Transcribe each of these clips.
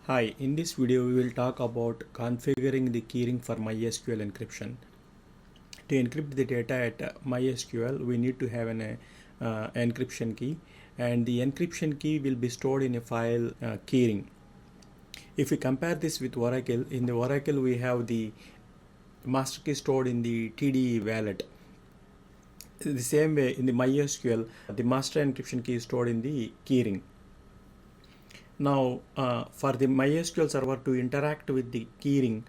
Hi, in this video we will talk about configuring the keyring for MySQL encryption. To encrypt the data at MySQL, we need to have an encryption key, and the encryption key will be stored in a file keyring. If we compare this with Oracle, in the Oracle we have the master key stored in the TDE wallet. The same way in the MySQL, the master encryption key is stored in the keyring. Now, for the MySQL server to interact with the keyring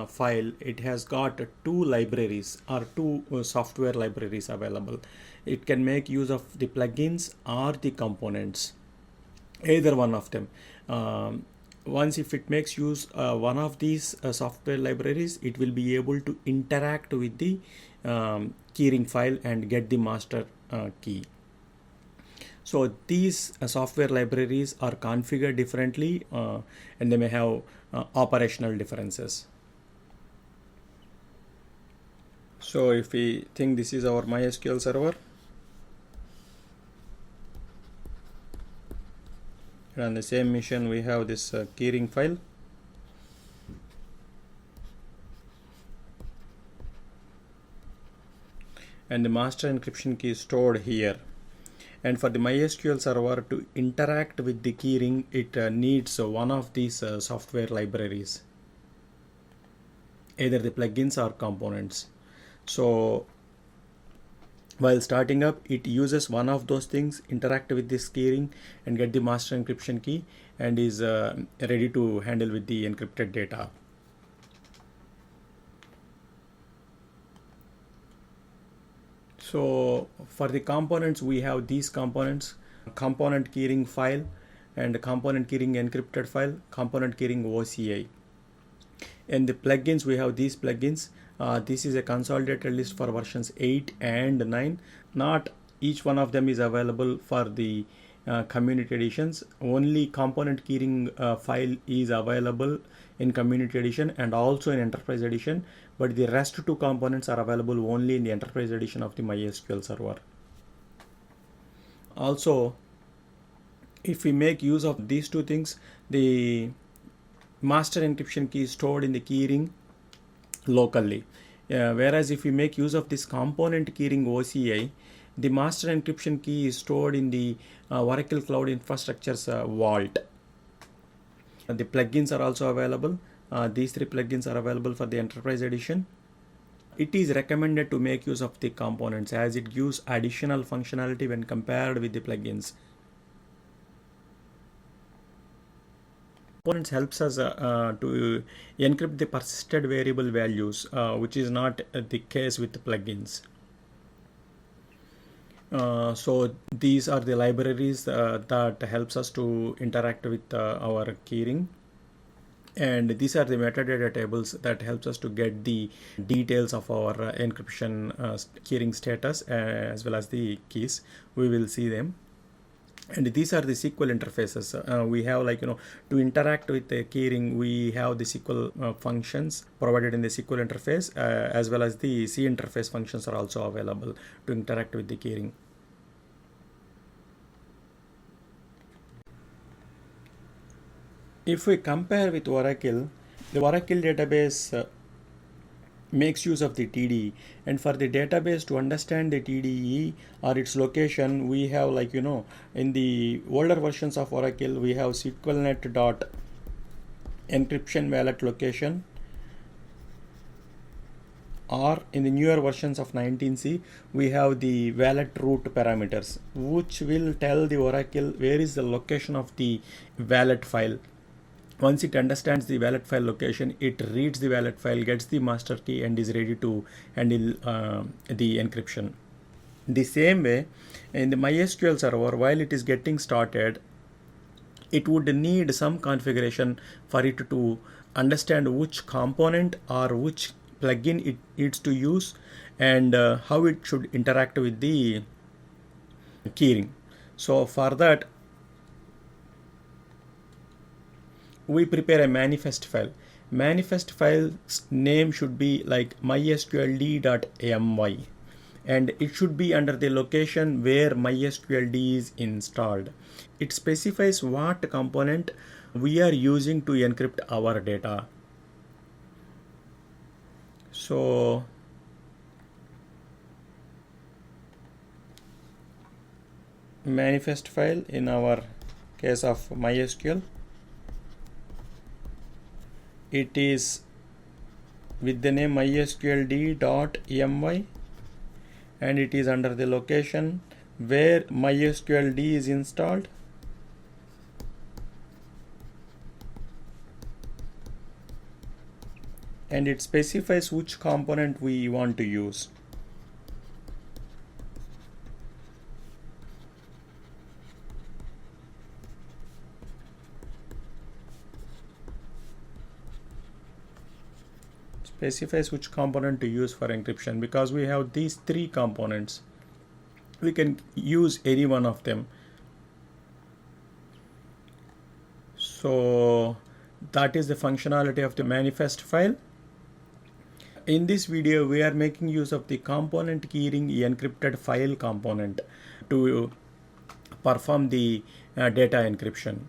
file, it has got two libraries or two software libraries available. It can make use of the plugins or the components, either one of them. Once if it makes use one of these software libraries, it will be able to interact with the keyring file and get the master key. So these software libraries are configured differently and they may have operational differences. So if we think this is our MySQL server, and on the same mission we have this keyring file. And the master encryption key is stored here. And for the MySQL server to interact with the keyring, it needs one of these software libraries, either the plugins or components. So while starting up, it uses one of those things, interact with this keyring and get the master encryption key, and is ready to handle with the encrypted data. So for the components, we have these components: component keyring file and component keyring encrypted file, component keyring OCI. And the plugins, we have these plugins. This is a consolidated list for versions 8 and 9. Not each one of them is available for the community editions. Only component keyring file is available in community edition and also in enterprise edition, but the rest two components are available only in the enterprise edition of the MySQL server. Also, if we make use of these two things, the master encryption key is stored in the keyring locally, whereas if we make use of this component keyring OCI, the master encryption key is stored in the Oracle Cloud Infrastructure's vault. The plugins are also available. These three plugins are available for the enterprise edition. It is recommended to make use of the components as it gives additional functionality when compared with the plugins. Components helps us to encrypt the persisted variable values, which is not the case with the plugins. So these are the libraries that helps us to interact with our keyring, and these are the metadata tables that helps us to get the details of our encryption keyring status as well as the keys. We will see them. And these are the SQL interfaces. We have, to interact with the keyring, we have the SQL functions provided in the SQL interface, as well as the C interface functions are also available to interact with the keyring. If we compare with Oracle, the Oracle database makes use of the TDE, and for the database to understand the TDE or its location, we have, in the older versions of Oracle, we have SQLnet dot encryption wallet location, or in the newer versions of 19C, we have the wallet root parameters, which will tell the Oracle where is the location of the wallet file. Once it understands the wallet file location, it reads the wallet file, gets the master key, and is ready to handle the encryption. The same way, in the MySQL server, while it is getting started, it would need some configuration for it to understand which component or which plugin it needs to use and how it should interact with the keyring. So for that, we prepare a manifest file. Manifest file's name should be like mysqld.my, and it should be under the location where mysqld is installed. It specifies what component we are using to encrypt our data. So manifest file in our case of MySQL, it is with the name mysqld.my, and it is under the location where MySQL D is installed. And it specifies which component we want to use. Specifies which component to use for encryption. Because we have these three components, we can use any one of them. So that is the functionality of the manifest file. In this video, we are making use of the component keyring encrypted file component to perform the data encryption.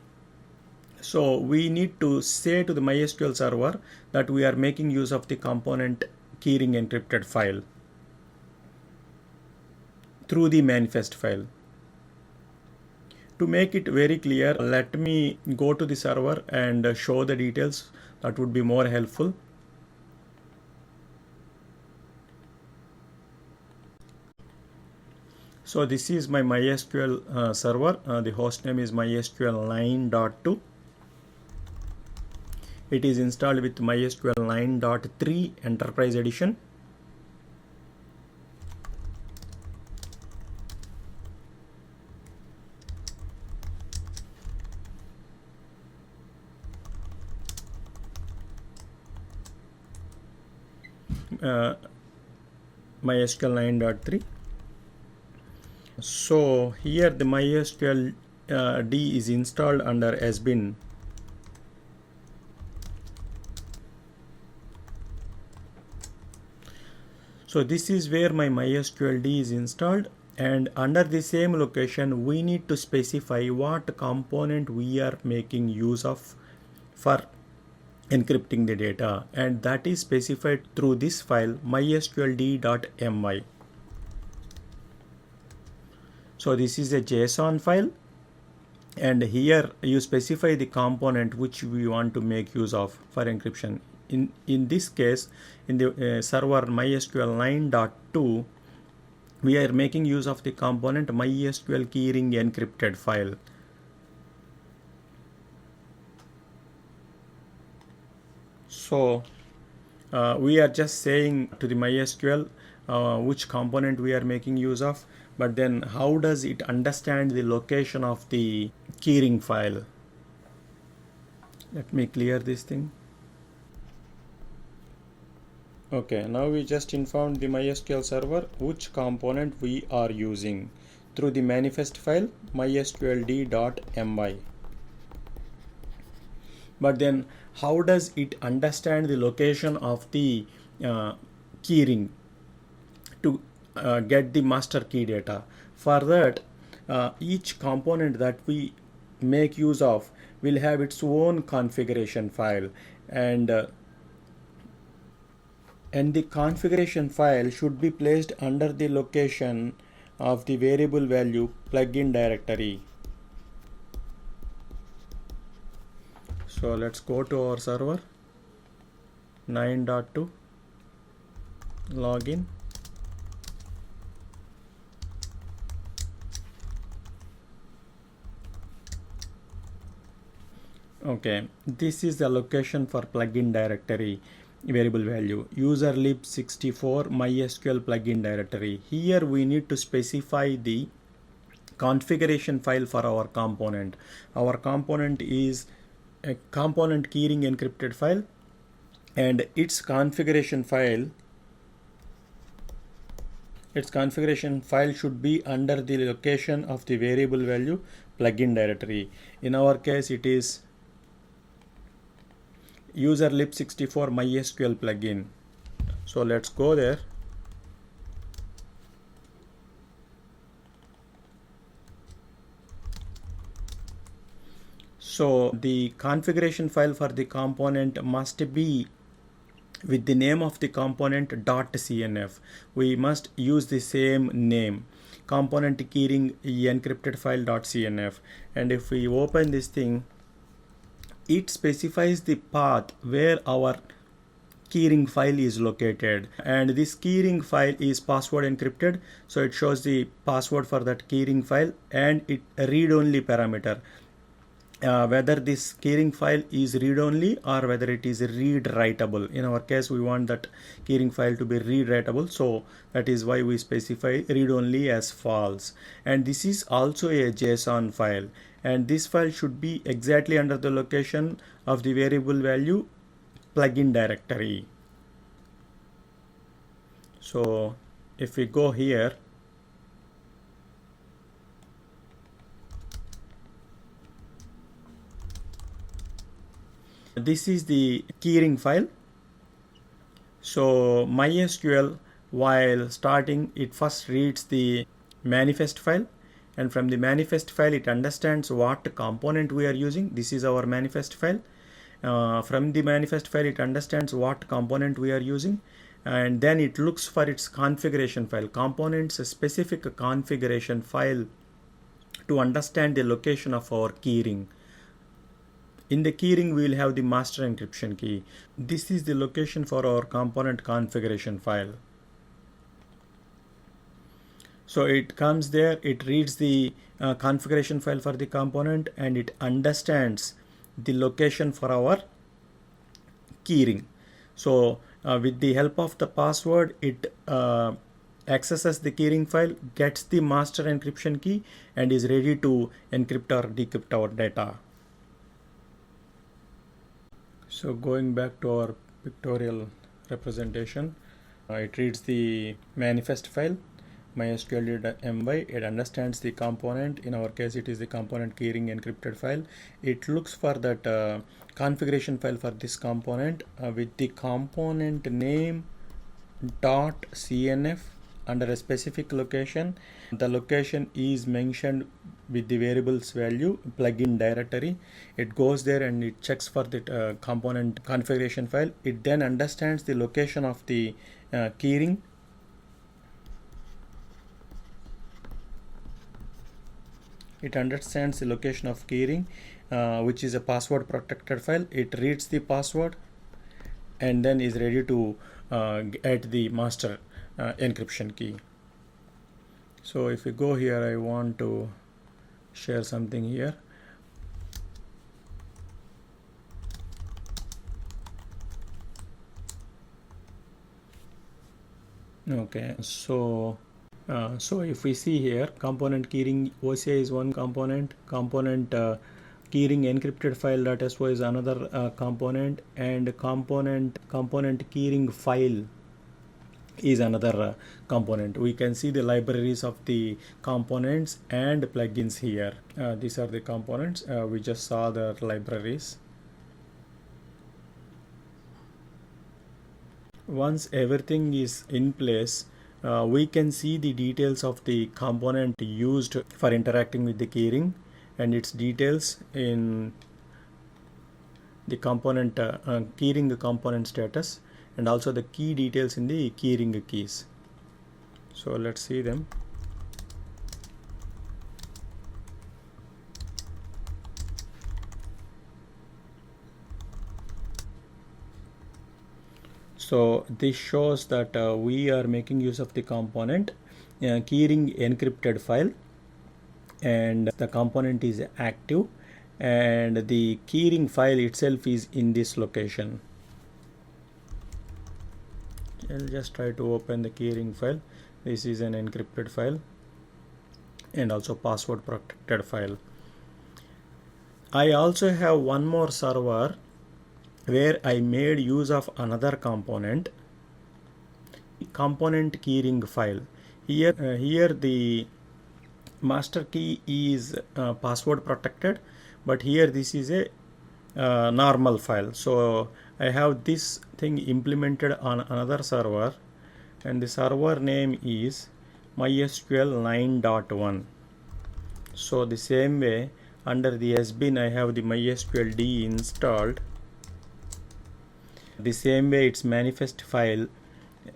So we need to say to the MySQL server that we are making use of the component keyring encrypted file through the manifest file. To make it very clear, let me go to the server and show the details. That would be more helpful. So this is my MySQL server. The host name is MySQL 9.2. It is installed with MySQL 9.3 Enterprise Edition. MySQL 9.3. So here the MySQL D is installed under sbin. So this is where my MySQL D is installed, and under the same location we need to specify what component we are making use of for encrypting the data, and that is specified through this file mysqld.my. So this is a JSON file, and here you specify the component which we want to make use of for encryption. In this case, in the server MySQL 9.2, we are making use of the component MySQL keyring encrypted file. So we are just saying to the MySQL which component we are making use of, but then how does it understand the location of the keyring file? Let me clear this thing. Okay, now we just informed the MySQL server which component we are using through the manifest file mysqld.my. But then how does it understand the location of the keyring to get the master key data? For that, each component that we make use of will have its own configuration file, and the configuration file should be placed under the location of the variable value plugin directory. So let's go to our server 9.2, login. Okay, this is the location for plugin directory variable value, userlib64 MySQL plugin directory. Here we need to specify the configuration file for our component. Our component is a component keyring encrypted file, and its configuration file should be under the location of the variable value plugin directory. In our case, it is userlib64 MySQL plugin. So let's go there. So the configuration file for the component must be with the name of the component .cnf. We must use the same name, component keyring encrypted file .cnf. And if we open this thing, it specifies the path where our keyring file is located, and this keyring file is password encrypted, so it shows the password for that keyring file and it read-only parameter. Whether this keyring file is read-only or whether it is read-writable. In our case, we want that keyring file to be read-writable, so that is why we specify read-only as false. And this is also a JSON file, and this file should be exactly under the location of the variable value plugin directory. So if we go here, this is the keyring file. So MySQL, while starting, it first reads the manifest file, and from the manifest file it understands what component we are using. This is our manifest file. From the manifest file it understands what component we are using, and then it looks for its configuration file, component's specific configuration file, to understand the location of our keyring. In the keyring we will have the master encryption key. This is the location for our component configuration file. So it comes there, it reads the configuration file for the component, and it understands the location for our keyring. So with the help of the password, it accesses the keyring file, gets the master encryption key, and is ready to encrypt or decrypt our data. So going back to our pictorial representation, it reads the manifest file, mysql.my. It understands the component. In our case, it is the component keyring encrypted file. It looks for that configuration file for this component with the component name .cnf under a specific location. The location is mentioned with the variables value plugin directory. It goes there and it checks for the component configuration file. It then understands the location of the keyring. It understands the location of keyring, which is a password protected file. It reads the password and then is ready to get the master encryption key. So if we go here, I want to share something here. Okay, so if we see here, component keyring OCI is one component, component keyring encrypted file.so is another component, and component keyring file is another component. We can see the libraries of the components and plugins here. These are the components. We just saw the libraries. Once everything is in place, we can see the details of the component used for interacting with the keyring and its details in the component keyring component status, and also the key details in the keyring keys. So let's see them. So this shows that we are making use of the component keyring encrypted file, and the component is active, and the keyring file itself is in this location. I'll just try to open the keyring file. This is an encrypted file and also password protected file. I also have one more server where I made use of another component keyring file. Here the master key is password protected, but here this is a normal file. So I have this thing implemented on another server, and the server name is MySQL 9.1. So the same way Under the sbin I have the MySQL D installed. The same way its manifest file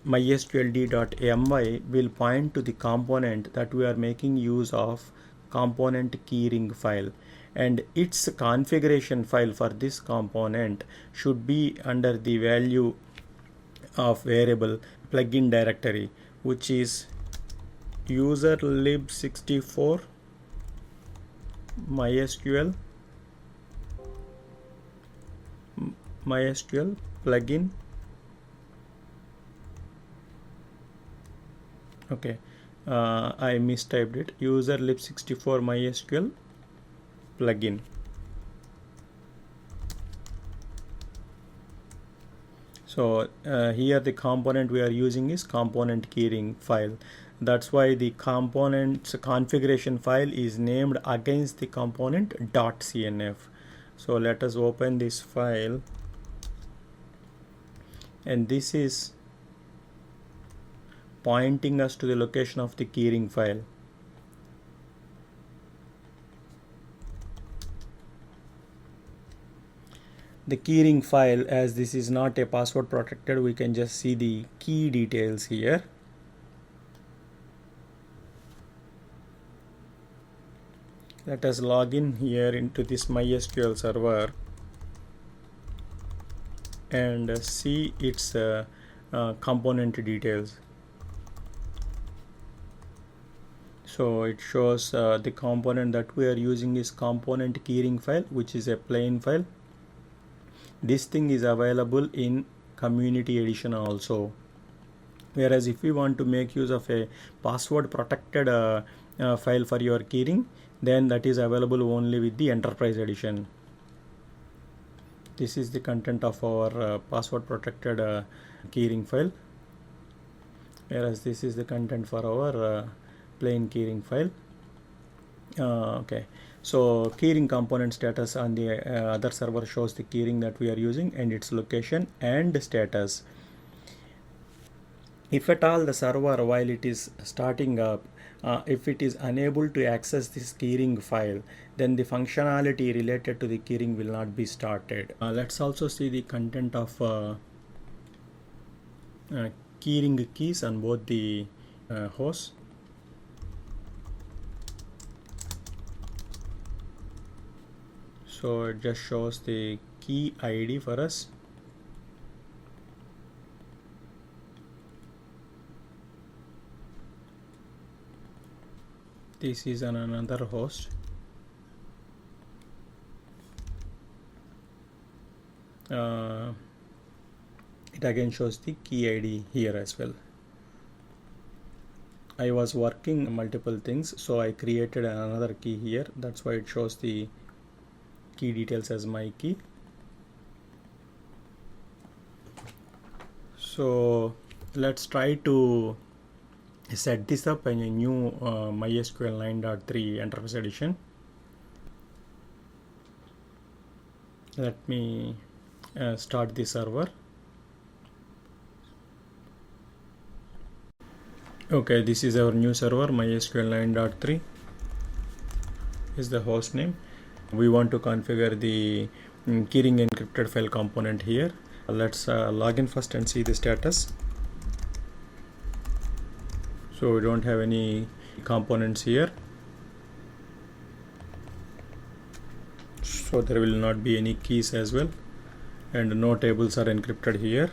mysqld.my will point to the component that we are making use of, component keyring file, and its configuration file for this component should be under the value of variable plugin directory, which is user lib64 MySQL plugin. Okay, I mistyped it. User lib64 MySQL plugin. So here the component we are using is component keyring file. That's why the component's configuration file is named against the component .cnf. So let us open this file, and this is pointing us to the location of the keyring file. The keyring file, as this is not a password protected, we can just see the key details here. Let us log in here into this MySQL server and see its component details. So it shows the component that we are using is component keyring file, which is a plain file. This thing is available in community edition also, whereas if we want to make use of a password protected file for your keyring, then that is available only with the enterprise edition. This is the content of our password protected keyring file, whereas this is the content for our plain keyring file. Okay, so keyring component status on the other server shows the keyring that we are using and its location and status. If at all the server, while it is starting up, if it is unable to access this keyring file, then the functionality related to the keyring will not be started. Let's also see the content of keyring keys on both the hosts. So it just shows the key ID for us. This is on another host. It again shows the key ID here as well. I was working multiple things, so I created another key here. That's why it shows the key details as my key. So let's try to set this up in a new MySQL 9.3 Enterprise Edition. Let me start the server. Okay, this is our new server. MySQL 9.3 is the host name. We want to configure the keyring encrypted file component here. Let's log in first and see the status. So we don't have any components here, so there will not be any keys as well, and no tables are encrypted here.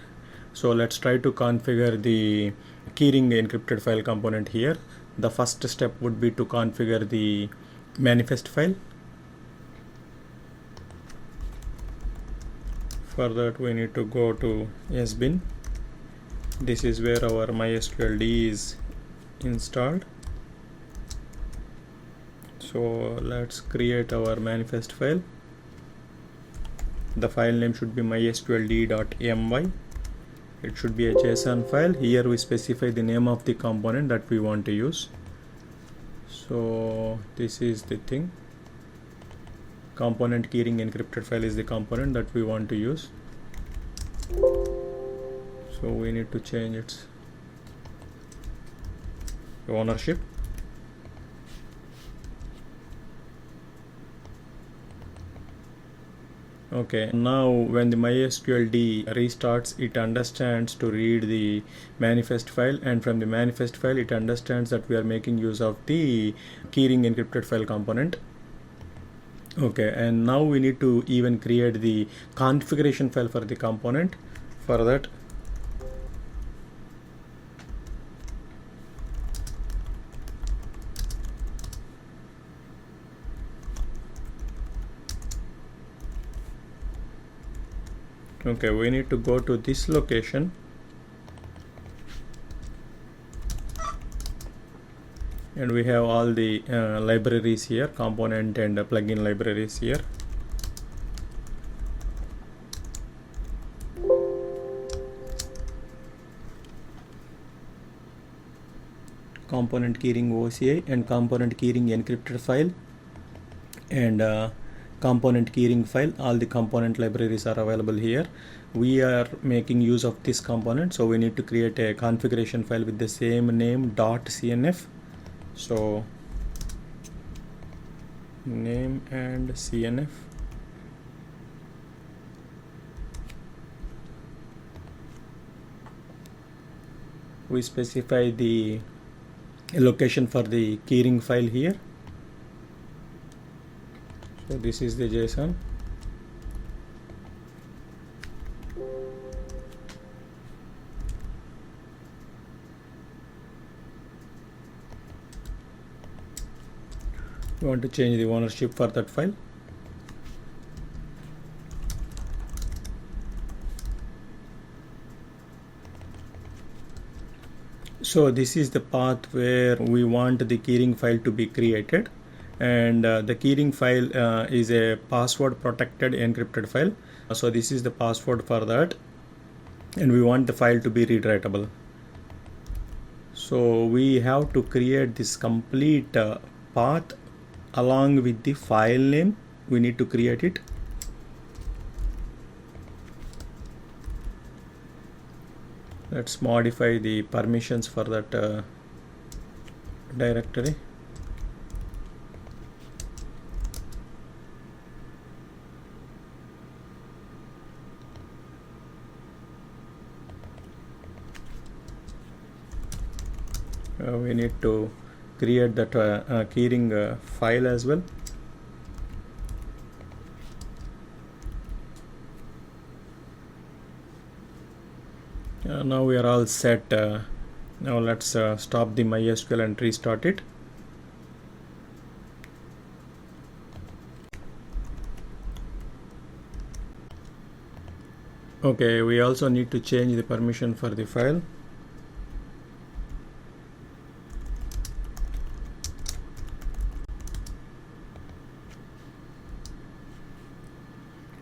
So let's try to configure the keyring encrypted file component here. The first step would be to configure the manifest file. For that we need to go to sbin. This is where our MySQL D is installed. So let's create our manifest file. The file name should be mysqld.my. It should be a JSON file. Here we specify the name of the component that we want to use. So this is the thing. Component keyring encrypted file is the component that we want to use. So we need to change its ownership. Okay, now when the MySQL restarts, it understands to read the manifest file, and from the manifest file it understands that we are making use of the keyring encrypted file component. Okay, and now we need to even create the configuration file for the component. For that, okay, we need to go to this location and we have all the libraries here, component and plugin libraries here. Component keyring OCI and component keyring encrypted file and component keyring file. All the component libraries are available here. We are making use of this component, so we need to create a configuration file with the same name .cnf. So name and cnf. We specify the location for the keyring file here. So this is the JSON. We want to change the ownership for that file. So this is the path where we want the keyring file to be created, and the keyring file is a password protected encrypted file. So this is the password for that, and we want the file to be read writable. So we have to create this complete path along with the file name. We need to create it. Let's modify the permissions for that directory. We need to create that keyring file as well. Now we are all set. Now let's stop the MySQL and restart it. Okay, we also need to change the permission for the file.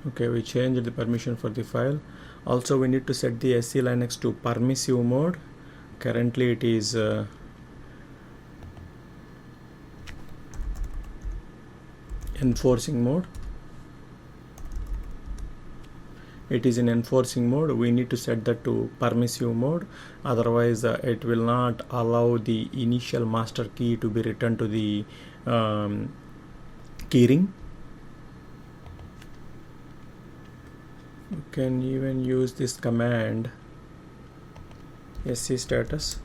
Okay, we changed the permission for the file. Also, we need to set the SC Linux to permissive mode. Currently it is enforcing mode. It is in enforcing mode. We need to set that to permissive mode, otherwise it will not allow the initial master key to be returned to the keyring. You can even use this command SC status.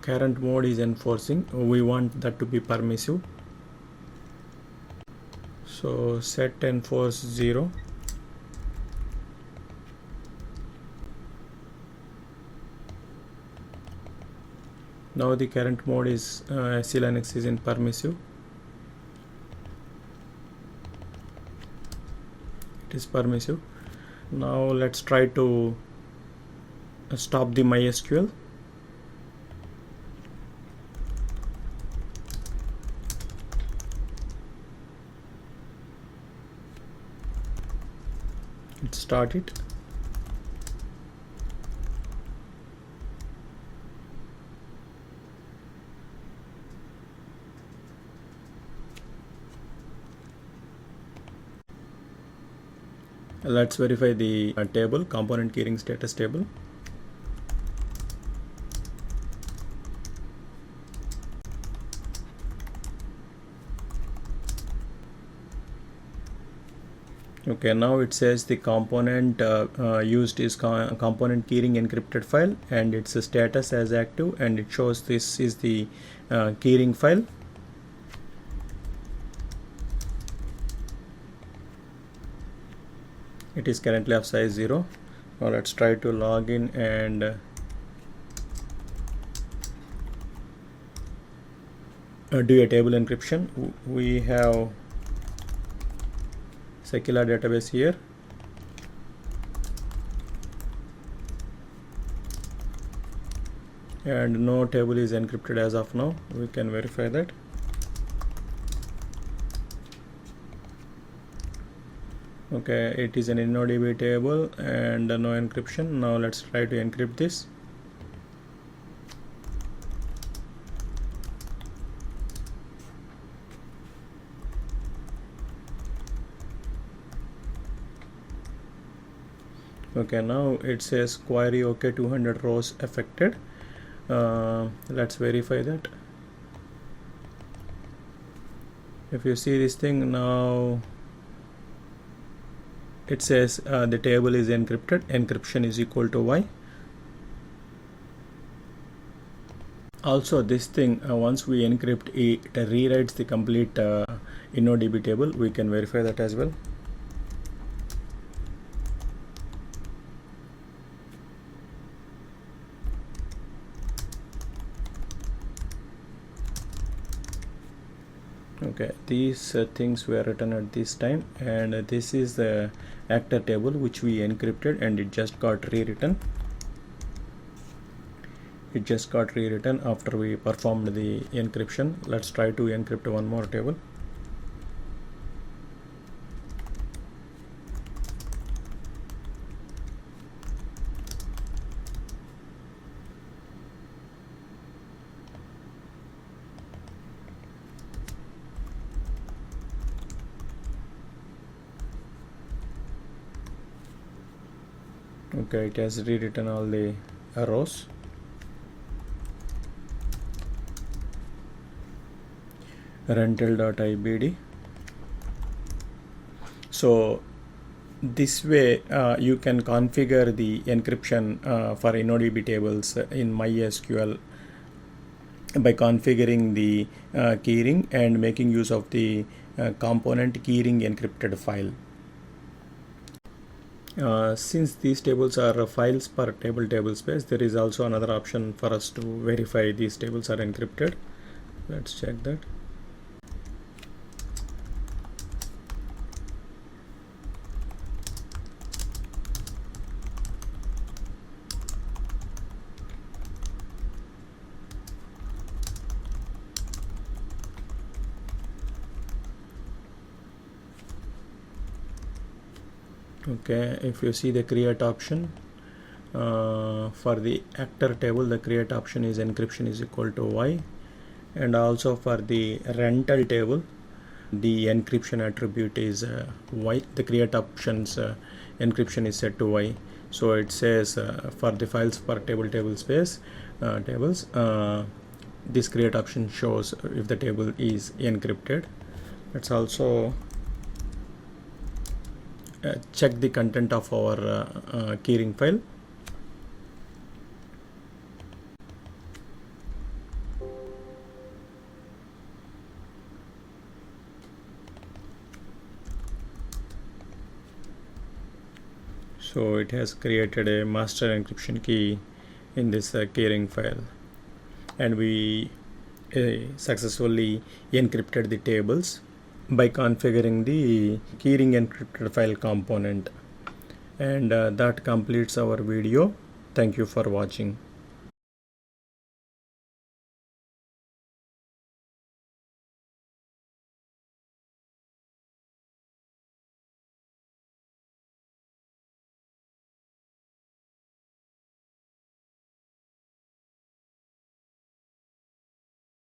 Current mode is enforcing. We want that to be permissive. So set enforce 0. Now the current mode is SC Linux is in permissive. It is permissive. Now let's try to stop the MySQL. Let's start it. Let's verify the table, component keyring status table. Okay, now it says the component used is component keyring encrypted file, and its status as active, and it shows this is the keyring file. It is currently of size 0. Now let's try to log in and do a table encryption. We have secular database here. And no table is encrypted as of now. We can verify that. Okay, it is an InnoDB table and no encryption. Now let's try to encrypt this. Okay, now it says query OK, 200 rows affected. Let's verify that. If you see this thing now, it says the table is encrypted, encryption is equal to Y. Also this thing, once we encrypt, it rewrites the complete InnoDB table. We can verify that as well. Okay, these things were written at this time, and this is the actor table which we encrypted, and it just got rewritten. It just got rewritten after we performed the encryption. Let's try to encrypt one more table. Okay, it has rewritten all the rows. rental.ibd. So this way you can configure the encryption for InnoDB tables in MySQL by configuring the keyring and making use of the component keyring encrypted file. Since these tables are files per table space, there is also another option for us to verify these tables are encrypted. Let's check that. Okay, if you see the create option for the actor table, the create option is encryption is equal to Y, and also for the rental table the encryption attribute is Y. The create options encryption is set to Y. So it says for the files per table space tables, this create option shows if the table is encrypted. Let's also check the content of our keyring file. So it has created a master encryption key in this keyring file, and we successfully encrypted the tables by configuring the keyring encrypted file component. And that completes our video. Thank you for watching.